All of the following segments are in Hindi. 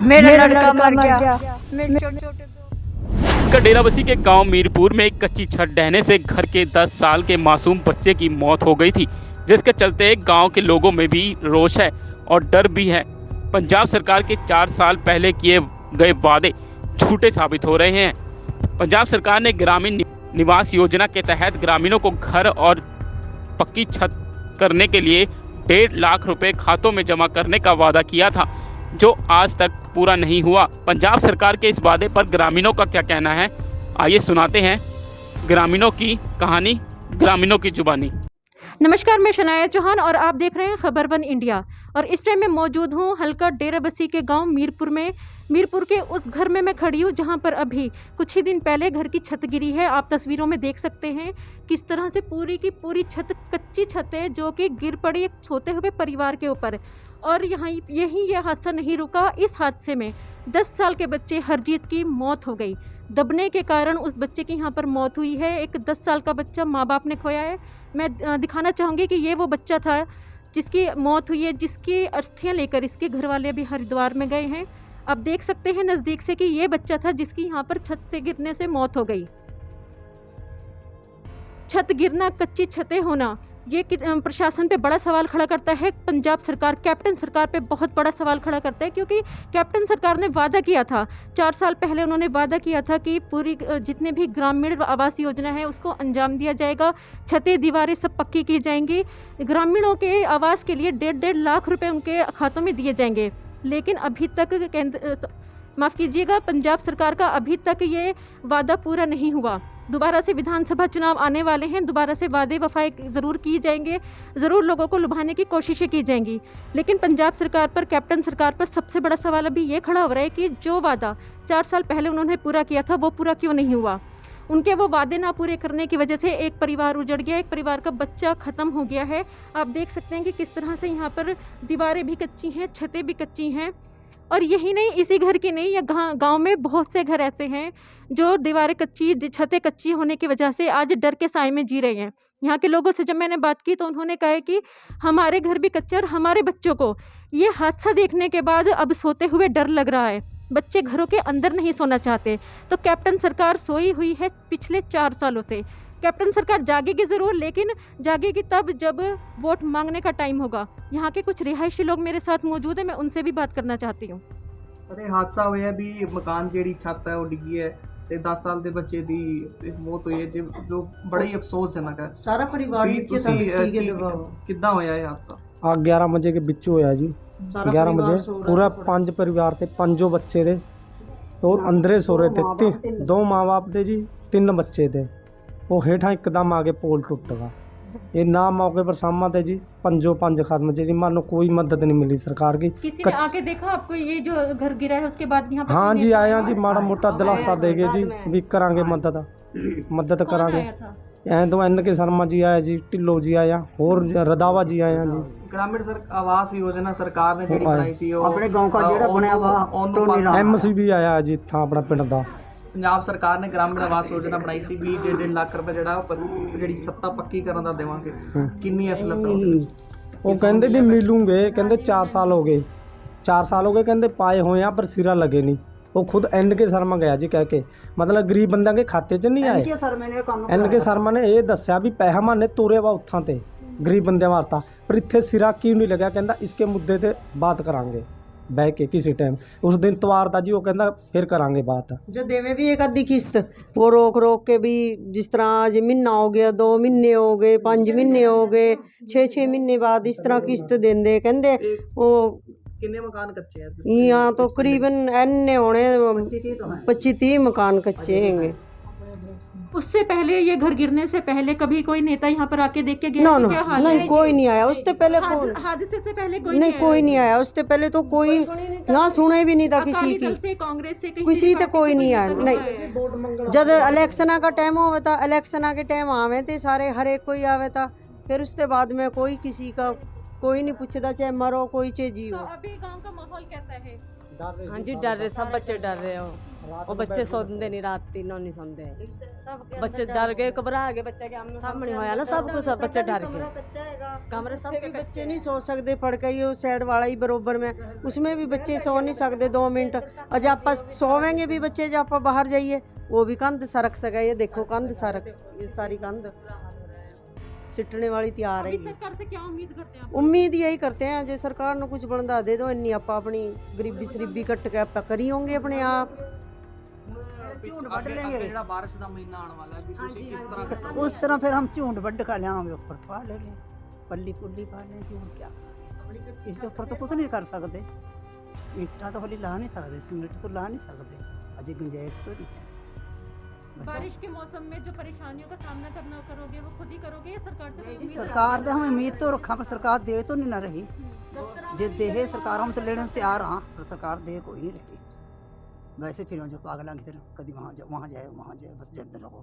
मेरा लड़का मर गया। मेरे छोटे का डेराबस्सी के गांव मीरपुर में एक कच्ची छत ढहने से घर के 10 साल के मासूम बच्चे की मौत हो गई थी, जिसके चलते गांव के लोगों में भी रोष है और डर भी है। पंजाब सरकार के 4 साल पहले किए गए वादे झूठे साबित हो रहे हैं। पंजाब सरकार ने ग्रामीण निवास योजना के तहत ग्रामीणों को घर और पक्की छत करने के लिए 1.5 लाख रुपए खातों में जमा करने का वादा किया था, जो आज तक पूरा नहीं हुआ। पंजाब सरकार के इस वादे पर ग्रामीणों का क्या कहना है, आइए सुनाते हैं ग्रामीणों की कहानी, ग्रामीणों की जुबानी। नमस्कार, मैं शनाया चौहान और आप देख रहे हैं खबर वन इंडिया। और इस टाइम मैं मौजूद हूँ हल्का डेराबस्सी के गांव मीरपुर में। मीरपुर के उस घर में मैं खड़ी हूँ जहां पर अभी कुछ ही दिन पहले घर की छत गिरी है। आप तस्वीरों में देख सकते हैं किस तरह से पूरी की पूरी छत, कच्ची छत है जो कि गिर पड़ी एक सोते हुए परिवार के ऊपर। और यही हादसा नहीं रुका। इस हादसे में 10 साल के बच्चे हरजीत की मौत हो गई। दबने के कारण उस बच्चे की यहाँ पर मौत हुई है। एक 10 साल का बच्चा माँ बाप ने खोया है। मैं दिखाना चाहूँगी कि ये वो बच्चा था जिसकी मौत हुई है, जिसकी अस्थियाँ लेकर इसके घर वाले अभी हरिद्वार में गए हैं। आप देख सकते हैं नज़दीक से कि ये बच्चा था जिसकी यहाँ पर छत से गिरने से मौत हो गई। छत गिरना, कच्ची छतें होना, ये प्रशासन पे बड़ा सवाल खड़ा करता है। पंजाब सरकार, कैप्टन सरकार पे बहुत बड़ा सवाल खड़ा करता है, क्योंकि कैप्टन सरकार ने वादा किया था 4 साल पहले, उन्होंने वादा किया था कि पूरी जितने भी ग्रामीण आवास योजना है उसको अंजाम दिया जाएगा, छतें दीवारें सब पक्की की जाएंगी, ग्रामीणों के आवास के लिए 1.5 लाख रुपए उनके खातों में दिए जाएंगे। लेकिन अभी तक माफ़ कीजिएगा, पंजाब सरकार का अभी तक ये वादा पूरा नहीं हुआ। दोबारा से विधानसभा चुनाव आने वाले हैं, दोबारा से वादे वफाए ज़रूर किए जाएंगे, ज़रूर लोगों को लुभाने की कोशिशें की जाएंगी। लेकिन पंजाब सरकार पर, कैप्टन सरकार पर सबसे बड़ा सवाल अभी ये खड़ा हो रहा है कि जो वादा 4 साल पहले उन्होंने पूरा किया था वो पूरा क्यों नहीं हुआ। उनके वो वादे ना पूरे करने की वजह से एक परिवार उजड़ गया, एक परिवार का बच्चा ख़त्म हो गया है। आप देख सकते हैं कि किस तरह से यहाँ पर दीवारें भी कच्ची हैं, छतें भी कच्ची हैं। और यही नहीं, इसी घर की नहीं, या गांव में बहुत से घर ऐसे हैं जो दीवारें कच्ची, छतें कच्ची होने की वजह से आज डर के साए में जी रहे हैं। यहाँ के लोगों से जब मैंने बात की तो उन्होंने कहा है कि हमारे घर भी कच्चे और हमारे बच्चों को ये हादसा देखने के बाद अब सोते हुए डर लग रहा है। बच्चे घरों के अंदर नहीं सोना चाहते। तो कैप्टन सरकार सोई हुई है पिछले 4 सालों से। कैप्टन सरकार जागेगी ज़रूर, लेकिन जागेगी तब जब वोट मांगने का टाइम होगा। यहाँ के कुछ रिहायशी लोग मेरे साथ मौजूद हैं, मैं उनसे भी बात करना चाहती हूँ। अरे हादसा होया भी मकान जेड़ी छत है वो डिगी है ते 10 साल ਦੇ ਬੱਚੇ ਦੀ ਮੌਤ ਹੋਈ ਹੈ ਜੋ ਬੜਾ ਹੀ ਅਫਸੋਸਜਨਕ ਹੈ। सारा परिवार नीचे था, मिट्टी के दबाव। ਕਿੱਦਾਂ ਹੋਇਆ ਇਹ ਹਾਦਸਾ? 11 ਵਜੇ के ਵਿੱਚ ਹੋਇਆ ਜੀ। 11 ਵਜੇ पूरा 5 परिवार थे, 5 बच्चे थे और अंदरे सो रहे थे। 2 माँ बाप थे जी, 3 बच्चे थे। वो हेठा एकदम आगे पोल टूट गया। ये ना मौके पर सहमत है जी, 5 खत्म जी। मानो कोई मदद नहीं मिली सरकार की। किसी ने आके देखा आपको ये जो घर गिरा है उसके बाद यहाँ पर? हाँ जी, आया जी, माड़ा मोटा दिलासा देंगे जी, भी करांगे मदद करांगे। ऐ तो एन के शर्मा जी आया जी, ढिल्लो जी आया, और रंधावा जी आया जी। ग्रामीण आवास योजना सरकार ने ਜਿਹੜੀ ਬਣਾਈ ਸੀ ਉਹ अपने गांव का ਜਿਹੜਾ ਬਣਿਆ ਵਾ एमसी भी आया जी इत्थां अपना पिंड दा। ਪੰਜਾਬ ਸਰਕਾਰ ਨੇ ਗ੍ਰਾਮੀਣ ਆਵਾਸ ਯੋਜਨਾ ਬਣਾਈ ਸੀ 1.5 ਲੱਖ ਰੁਪਏ ਜਿਹੜਾ ਜਿਹੜੀ ਛੱਤਾਂ ਪੱਕੀ ਕਰਨ ਦਾ ਦੇਵਾਂਗੇ। ਕਿੰਨੀ ਅਸਲਤ ਉਹ ਕਹਿੰਦੇ ਵੀ ਮਿਲੂਗੇ, ਕਹਿੰਦੇ 4 ਸਾਲ ਹੋ ਗਏ, 4 ਸਾਲ ਹੋ ਗਏ ਕਹਿੰਦੇ ਪਾए हुए हैं पर सिरा लगे नहीं। वो खुद एन के शर्मा गया जी कह के, मतलब गरीब बंदा के खाते च नहीं आए। एन के शर्मा ने ये दस्या भी पैसा माने तोरे वा उत्थां ते गरीब बंदे वास्ता, पर इत्थे सिरा क्यों नहीं लगा। कहता इसके मुद्दे ते बात करांगे बह के किसी टाइम। उस दिन तवार था जी, वो कहता फिर करांगे बात। जो देवे भी एक आधी किस्त वो रोक के भी, जिस तरह आज महीना हो गया, 2 महीने हो गए, 5 महीने हो गए, 6 महीने बाद इस तरह किस्त देंदे। कहते वो ਕਿੰਨੇ ਮਕਾਨ ਕੱਚੇ हैं? यहाँ तो करीबन एने होने 25-30 मकान कच्चे हैं। उससे पहले, ये घर गिरने से पहले कभी कोई नेता यहाँ पर आके देख के गया? ना क्या हाल नहीं, है? कोई नहीं आया उससे पहले। हादसे से पहले कोई नहीं, कोई नहीं आया उससे पहले। तो कोई यहाँ सुने भी नहीं था किसी की, से, कांग्रेस से, किसी से कोई नहीं आया। नहीं, जब इलेक्शन का टाइम होवे था, इलेक्शन के टाइम आवे थे सारे, हर एक कोई आवे था। फिर उसके बाद में कोई किसी का कोई नहीं पूछता, चाहे मरो कोई चाहे तो जियो। अभी गांव का माहौल कैसा है? हाँ जी डर रहे, सब बच्चे डर रहे हो। वो बच्चे सोते नहीं, रात तीनों नहीं सोते, बच्चे डर गए, घबरा गए। बच्चे के आमने सामने होया ना सब कुछ, सब बच्चे डर गए। कमरे सब भी बच्चे नहीं सो सकते, पड़ गई वो साइड वाला ही बरोबर में, उसमें भी बच्चे सो नहीं सकते 2 मिनट। अज आप सोवेंगे भी बच्चे, जब आप बाहर जाइए वो भी कंध सरक सके। ये देखो कंध सरक, ये सारी कंध सिटने वाली तैयार है। अभी सरकार से क्या उम्मीद करते हैं आप? उम्मीद यही करते हैं जो सरकार ने कुछ बनदा दे दो, इन्नी आप अपनी गरीबी शरीबी कट के आप करी होंगे अपने आप। ਝੂੰਡ ਵੱਢ ਲੈਂਗੇ ਜਿਹੜਾ ਬਾਰਿਸ਼ ਦਾ ਮਹੀਨਾ ਆਉਣ ਵਾਲਾ ਹੈ, ਵੀ ਤੁਸੀਂ ਕਿਸ ਤਰ੍ਹਾਂ उस तरह फिर हम झूंड ਵੱਢ कर लियाओगे, ऊपर पा लेंगे, पल्ली पुल्ली पा लेंगे। और क्या इसके ऊपर तो कुछ नहीं कर सकते, ईंटा तो हली ला नहीं सकते, सीमेंट तो ला नहीं सकते, अजय गुंजाइश तो नहीं है। बारिश के मौसम में जो परेशानियों का सामना करना करोगे वो खुद ही करोगे या सरकार से कोई उम्मीद सरकार तो हम उम्मीद तो रखा, पर सरकार दे तो नहीं ना रही। जे दे सरकार हम तो लेने तैयार हाँ, पर सरकार दे कोई नहीं रही। वैसे फिर जो पागलों की तरह कभी वहाँ जाए बस जल्द रहो।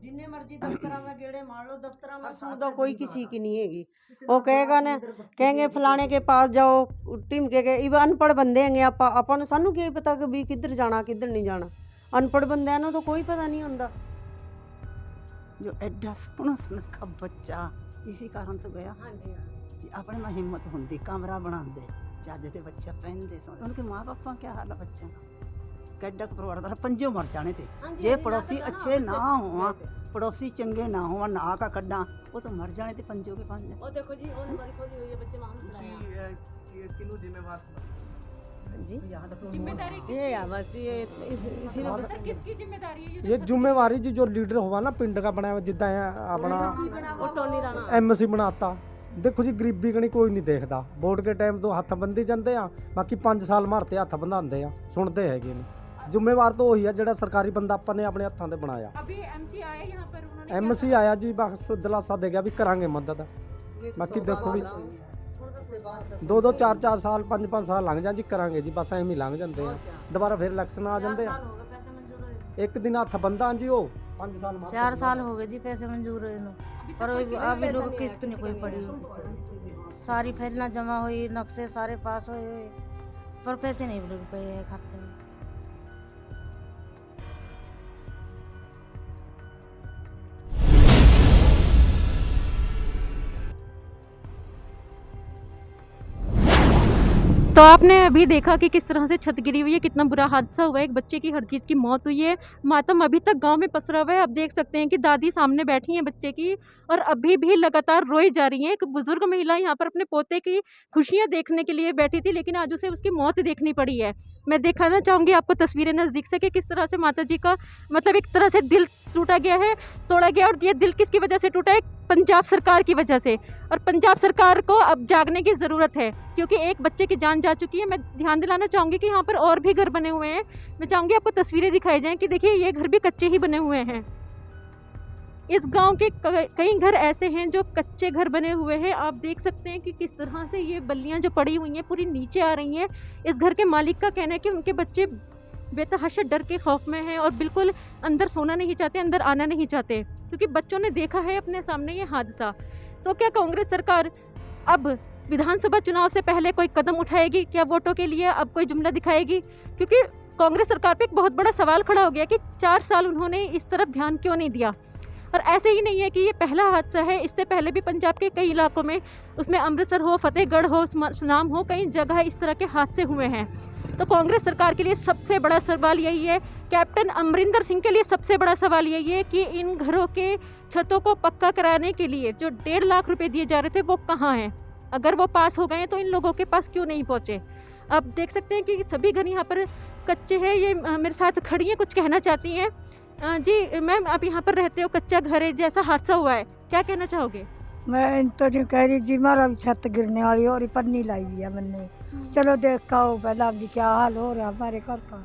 जिन्ने मर्जी दफ्तर में गेड़े मार लो, दफ्तर में सुनता कोई किसी की नहीं हैगी। वो कहेगा ना, कहेंगे फलाने के पास जाओ, टीम के इव अनपढ़ बंदे हैंगे, अपन सानू क्या पता कि भी किधर जाना किधर नहीं जाना। अनपढ़ बंदे नो तो कोई पता नहीं होता। जो एडा सोहना सुनखा बच्चा इसी कारण तो गया जी, अपने में हिम्मत होंगी, कमरा बनाते ਚੱਜ ਦੇ ਬੱਚਾ ਪਹਿਨਦੇ ਸੋ उनके माँ बापा क्या हाल है बच्चों का, कैडा परिवार का पंजो मर जाने थे। जे पड़ोसी अच्छे ना हो, पड़ोसी चंगे ना हो, ना का कड्डा वो तो मर जाने थे पंजो के पंज। वो देखो जी वो नंबर खोली हुई है, बच्चे वहां ਤੁਸੀਂ ਕਿਹਨੂੰ ਜ਼ਿੰਮੇਵਾਰ ਸਮਝਦੇ? जी जिम्मेदारी ये है बस, ये इसी में सर किसकी जिम्मेदारी है ये जिम्मेवारी जी जो लीडर हुआ ना पिंड का बनाया, जिदा अपना वो टोनी राणा एमसी बनाता। देखो जी गरीबी कनी कोई नहीं देखदा, वोट के टाइम तो हੱਥ ਬੰਦੀ ਜਾਂਦੇ ਆ, ਬਾਕੀ 5 ਸਾਲ ਮਾਰਤੇ ਹੱਥ ਬੰਦਾਉਂਦੇ ਆ, ਸੁਣਦੇ ਹੈਗੇ ਨੇ। ਜ਼ਿੰਮੇਵਾਰ ਤਾਂ ਉਹੀ ਆ ਜਿਹੜਾ ਸਰਕਾਰੀ ਬੰਦਾ ਆਪਾਂ ਨੇ ਆਪਣੇ ਹੱਥਾਂ ਤੇ ਬਣਾਇਆ। अभी एमसी आया यहाँ पर, उन्होंने एमसी आया जी, बस दिलासा दे गया भी करांगे मदद। बाकी देखो भी 2-2 4-4 साल 5-5 साल लंघ जाਣ ਜੀ, ਕਰਾਂਗੇ ਜੀ, ਬਸ ਐਵੇਂ ਹੀ ਲੰਘ ਜਾਂਦੇ ਆ। ਦੁਬਾਰਾ ਫਿਰ ਇਲੈਕਸ਼ਨ ਆ ਜਾਂਦੇ ਆ, ਇੱਕ ਦਿਨ ਹੱਥ ਬੰਦਾ ਜੀ ਉਹ 5 ਸਾਲ 4 साल हो गए जी पैसे मंजूर हुए नु, पर अभी लोग किस्त नहीं कोई पड़ी, सारी फैलना जमा हुई, नक्शे सारे पास हुए, पर पैसे नहीं लग पे खाते में। तो आपने अभी देखा कि किस तरह से छत गिरी हुई है, कितना बुरा हादसा हुआ है, एक बच्चे की हर चीज़ की मौत हुई है। मातम अभी तक गांव में पसरा हुआ है। आप देख सकते हैं कि दादी सामने बैठी हैं बच्चे की और अभी भी लगातार रोई जा रही हैं। एक बुजुर्ग महिला यहाँ पर अपने पोते की खुशियाँ देखने के लिए बैठी थी, लेकिन आज उसे उसकी मौत देखनी पड़ी है। मैं दिखाना चाहूँगी आपको तस्वीरें नज़दीक से कि किस तरह से माता जी का मतलब एक तरह से दिल टूटा गया है, तोड़ा गया। और ये दिल किसकी वजह से टूटा है? पंजाब सरकार की वजह से। और पंजाब सरकार को अब जागने की ज़रूरत है, क्योंकि एक बच्चे की जान जा चुकी है। मैं ध्यान दिलाना चाहूँगी कि यहाँ पर और भी घर बने हुए हैं। मैं चाहूँगी आपको तस्वीरें दिखाई जाएं कि देखिए ये घर भी कच्चे ही बने हुए हैं। इस गांव के कई घर ऐसे हैं जो कच्चे घर बने हुए हैं। आप देख सकते हैं कि किस तरह से ये बल्लियाँ जो पड़ी हुई हैं पूरी नीचे आ रही हैं। इस घर के मालिक का कहना है कि उनके बच्चे बेतहाशा डर के खौफ में हैं और बिल्कुल अंदर सोना नहीं चाहते, अंदर आना नहीं चाहते, क्योंकि बच्चों ने देखा है अपने सामने ये हादसा। तो क्या कांग्रेस सरकार अब विधानसभा चुनाव से पहले कोई कदम उठाएगी? क्या वोटों के लिए अब कोई जुमला दिखाएगी? क्योंकि कांग्रेस सरकार पे एक बहुत बड़ा सवाल खड़ा हो गया कि 4 साल उन्होंने इस तरफ ध्यान क्यों नहीं दिया। और ऐसे ही नहीं है कि ये पहला हादसा है, इससे पहले भी पंजाब के कई इलाकों में, उसमें अमृतसर हो, फतेहगढ़ हो, सुनाम हो, कई जगह इस तरह के हादसे हुए हैं। तो कांग्रेस सरकार के लिए सबसे बड़ा सवाल यही है, कैप्टन अमरिंदर सिंह के लिए सबसे बड़ा सवाल यही है कि इन घरों के छतों को पक्का कराने के लिए जो 1.5 लाख रुपए दिए जा रहे थे वो कहाँ हैं? अगर वो पास हो गए हैं तो इन लोगों के पास क्यों नहीं पहुँचे? आप देख सकते हैं कि सभी घर यहाँ पर कच्चे हैं। ये मेरे साथ खड़ी हैं, कुछ कहना चाहती हैं। जी मैम, आप यहाँ पर रहते हो, कच्चा घर है, जैसा हादसा हुआ है, क्या कहना चाहोगे? मैं तो नहीं कह रही जी, हमारा भी छत गिरने वाली और पन्नी लाई हुई है मैंने, चलो देख का हो पहला अभी क्या हाल हो रहा हमारे घर का।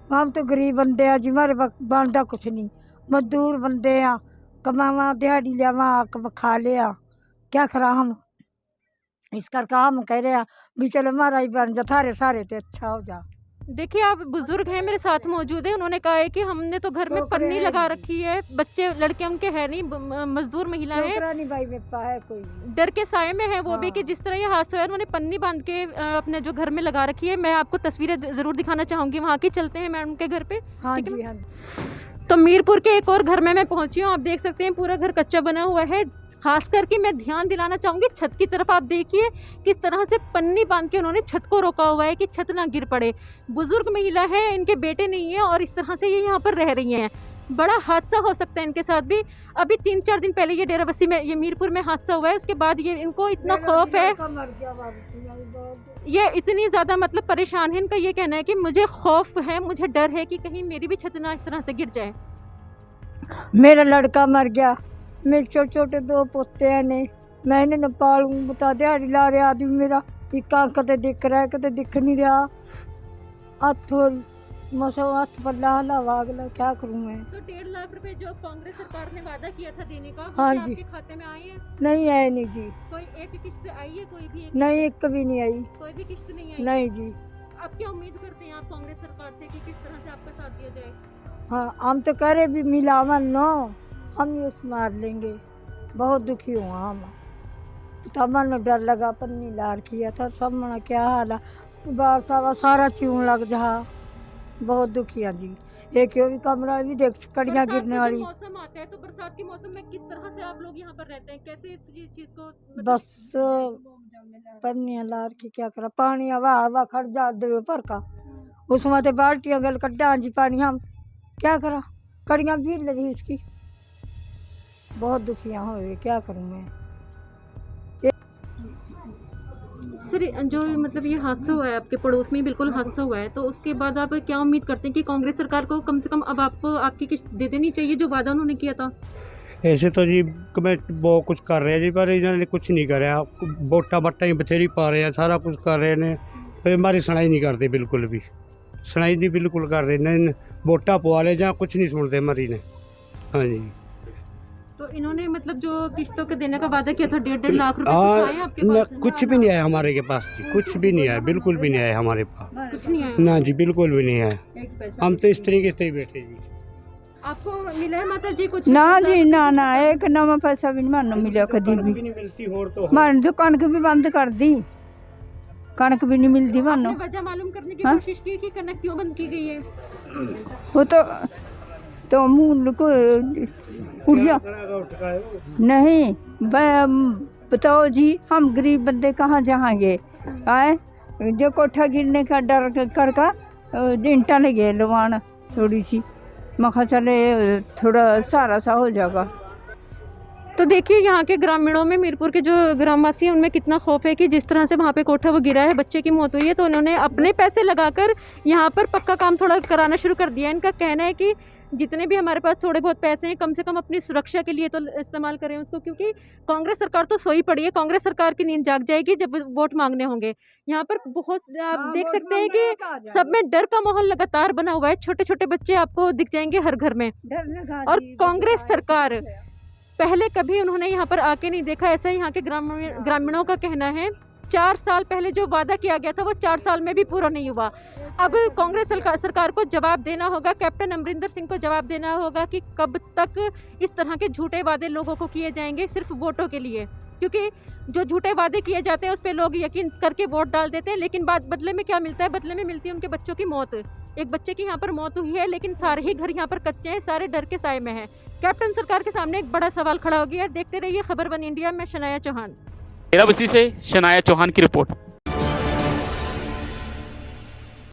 हम तो गरीब बंदे हैं जी, हमारे बनता कुछ नहीं, मजदूर बंदे हैं, कमावा दिहाड़ी लियावा खा लिया, क्या करा हम। इस करके हम कह रहे हैं भी चलो हमारा ही बन जा, थारे सारे तो अच्छा हो जा। देखिए आप बुजुर्ग हैं, मेरे साथ मौजूद है, उन्होंने कहा है कि हमने तो घर में पन्नी लगा रखी है, बच्चे लड़के उनके है नहीं, मजदूर महिला है, छोकरा नहीं भाई में है कोई डर के साए में है वो भी कि जिस तरह ये हादसा है उन्होंने पन्नी बांध के अपने जो घर में लगा रखी है। मैं आपको तस्वीरें जरूर दिखाना चाहूंगी वहाँ की। चलते हैं मैडम के घर पे। हाँ ठीक है? जी हाँ जी। तो मीरपुर के एक और घर में मैं पहुंची हूँ। आप देख सकते हैं पूरा घर कच्चा बना हुआ है। खास करके मैं ध्यान दिलाना चाहूंगी छत की तरफ। आप देखिए किस तरह से पन्नी बांध के उन्होंने छत को रोका हुआ है कि छत ना गिर पड़े। बुजुर्ग महिला है, इनके बेटे नहीं है और इस तरह से ये यहाँ पर रह रही हैं। बड़ा हादसा हो सकता है इनके साथ भी। अभी 3-4 दिन पहले ये डेराबस्सी में, ये मीरपुर में हादसा हुआ है। उसके बाद ये इनको इतना खौफ है, ये इतनी ज़्यादा मतलब परेशान है। इनका ये कहना है कि मुझे खौफ है, मुझे डर है कि कहीं मेरी भी छत ना इस तरह से गिर जाए। मेरा लड़का मर गया, मेरे छोटे छोटे 2 पोते हैं ने, मैं इन्हें न पालूं। बता दिहाड़ी ला रहा आदमी मेरा, एक कदे दिख रहा है कदे दिख नहीं रहा। हथ हाथ पल्ला हलावा अगला, क्या करूं मैं। तो 1.5 लाख रुपए जो कांग्रेस सरकार ने वादा किया था देने का, हाँ वो जी। आपके खाते में आए हैं? नहीं आए नहीं जी, कोई एक किस्त आई है? कोई भी नहीं एक कभी नहीं आई, कोई भी किस्त नहीं आई? नहीं जी। आप क्या उम्मीद करते हैं आप कांग्रेस सरकार से कि किस तरह से आपका साथ दिया जाए? हाँ हम तो कह रहे भी मिलावन नो, हम यूस मार लेंगे। बहुत दुखी हुआ हम, तमन डर लगा, पन्नी लार किया था सब मना क्या हाल है, सारा चून लग जा। बहुत दुखी है जी। एक भी कमरा भी देख कड़ियाँ गिरने वाली। मौसम आता है तो बरसात के मौसम में किस तरह से आप लोग यहाँ पर रहते हैं? कैसे इस चीज को बस पन्नियाँ लार के क्या करा, पानी हवा हवा खड़ जा दे पर का, उसमें तो बाल्टियाँ गल कड्डा जी पानी, हम क्या करा, कड़ियाँ भी लगी इसकी। बहुत दुखियाँ हो, क्या करूँ मैं। सर जो मतलब ये हादसा हुआ है आपके पड़ोस में, बिल्कुल हादसा हुआ है, तो उसके बाद आप क्या उम्मीद करते हैं कि कांग्रेस सरकार को कम से कम अब आपको आपकी किस्त दे देनी चाहिए जो वादा उन्होंने किया था? ऐसे तो जी मैं बहुत कुछ कर रहे हैं जी, पर इन्होंने कुछ नहीं कराया। वोटा बट्टा ही बथेरी पा रहे हैं, सारा कुछ कर रहे हैं, पर हमारी सुनाई नहीं करते, बिल्कुल भी सुनाई नहीं बिल्कुल कर रहे हैं। वोटा पवा ले जहाँ कुछ नहीं सुनते हमारी ने। हाँ जी। तो इन्होंने मतलब जो किस्तों के देने का वादा किया था 1.5 लाख रुपए, कुछ आया आपके पास? कुछ भी नहीं आया हमारे के पास जी, कुछ भी नहीं आया, बिल्कुल भी नहीं आया हमारे पास, कुछ नहीं आया ना जी, बिल्कुल भी नहीं आया। हम तो इस तरीके से ही बैठे जी। आपको मिला है माता जी कुछ? ना जी ना एक नवा पैसा भी नहीं मानो मिला कभी भी। नहीं मिलती और तो मान तो कणक भी बंद कर दी, कणक भी नहीं मिलती मानो। आपने वजह मालूम करने की हाँ? कोशिश की कि कनक क्यों बंद की गई है? वो तो मूल को उठ जा नहीं। बताओ जी, हम गरीब बंदे कहाँ जाएंगे? आए जो कोठा गिरने का डर कर का इंटा लगे लवान थोड़ी सी, मखा चले थोड़ा सारा सा हो जाएगा। तो देखिए यहाँ के ग्रामीणों में, मीरपुर के जो ग्रामवासी हैं उनमें कितना खौफ है कि जिस तरह से वहाँ पे कोठा वो गिरा है, बच्चे की मौत हुई है, तो उन्होंने अपने पैसे लगाकर यहाँ पर पक्का काम थोड़ा कराना शुरू कर दिया है। इनका कहना है कि जितने भी हमारे पास थोड़े बहुत पैसे हैं, कम से कम अपनी सुरक्षा के लिए तो इस्तेमाल करें उसको, क्योंकि कांग्रेस सरकार तो सोई पड़ी है। कांग्रेस सरकार की नींद जाग जाएगी जब वोट मांगने होंगे। यहाँ पर बहुत आप देख सकते हैं कि सब में डर का माहौल लगातार बना हुआ है। छोटे छोटे बच्चे आपको दिख जाएंगे हर घर में। और कांग्रेस सरकार पहले कभी उन्होंने यहाँ पर आके नहीं देखा, ऐसा यहाँ के ग्रामीणों का कहना है। 4 साल पहले जो वादा किया गया था वो 4 साल में भी पूरा नहीं हुआ। अब कांग्रेस सरकार को जवाब देना होगा, कैप्टन अमरिंदर सिंह को जवाब देना होगा कि कब तक इस तरह के झूठे वादे लोगों को किए जाएंगे सिर्फ वोटों के लिए, क्योंकि जो झूठे वादे किए जाते हैं उस पर लोग यकीन करके वोट डाल देते हैं, लेकिन बाद बदले में क्या मिलता है? बदले में मिलती है उनके बच्चों की मौत। एक बच्चे की यहाँ पर मौत हुई है, लेकिन सारे ही घर यहाँ पर कच्चे हैं, सारे डर के साए में हैं। कैप्टन सरकार के सामने एक बड़ा सवाल खड़ा हो गया है। देखते रहिए खबर 1 इंडिया में शनाया चौहान। डेराबस्सी से शनाया चौहान की रिपोर्ट।